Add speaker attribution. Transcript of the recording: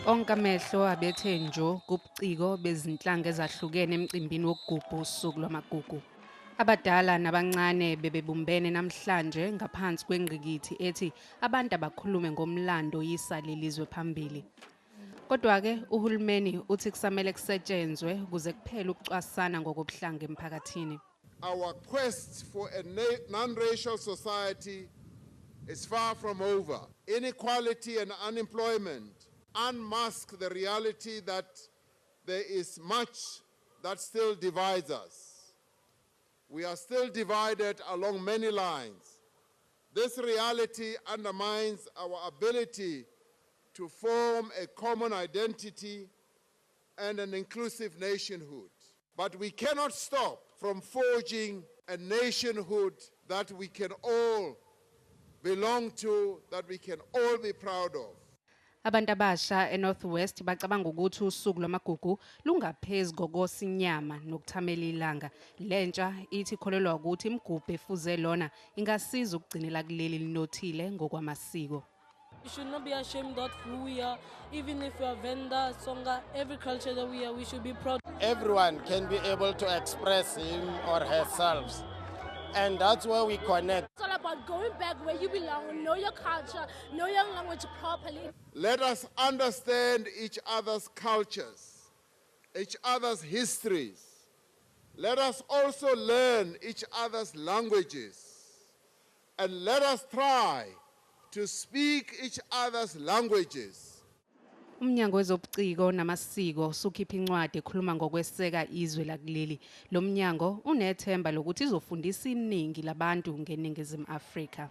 Speaker 1: Onke amehlo abethe njo kubuciko bezinhlanga ezahlukene emcimbini wokugubha usuku lwamagugu. Abadala nabancane bebebumbene namhlanje ngaphansi kwengqikithi ethi abantu abakhulume ngomlando yisa lelizwe phambili. Kodwa ke uhulumeni uthi kusamele kusetshenzwe ukuze kuphele ukucwasana ngokobuhlanga emphakathini.
Speaker 2: Our quest for a non-racial society is far from over. Inequality and unemployment unmask the reality that there is much that still divides us. We are still divided along many lines. This reality undermines our ability to form a common identity and an inclusive nationhood. But we cannot stop from forging a nationhood that we can all belong to, that we can all be proud of.
Speaker 1: Abantu abasha eNorthwest bacabanga ukuthi usuku lwamagugu lungaphezi kokosinyama nokuthamela ilanga. Lentsha ithi kholelwa ukuthi imigubho efuze lona ingasiza ukugcinela kuleli linothile ngokwamasiko.
Speaker 3: We should not be ashamed of who we are, even if we are Venda, Songa, every culture that we are, we should be proud.
Speaker 4: Everyone can be able to express him or herself, and that's where we connect.
Speaker 5: It's all about going back where you belong, know your culture, know your language properly.
Speaker 2: Let us understand each other's cultures, each other's histories. Let us also learn each other's languages, and let us try to speak each other's languages.
Speaker 1: Umnyango wezobuciko namasiko usukhipha incwadi ekhuluma ngokweseka izwe lakuleli. Lo mnyango unethemba lokuthi izofundisa iningi labantu ngeningizimu Afrika.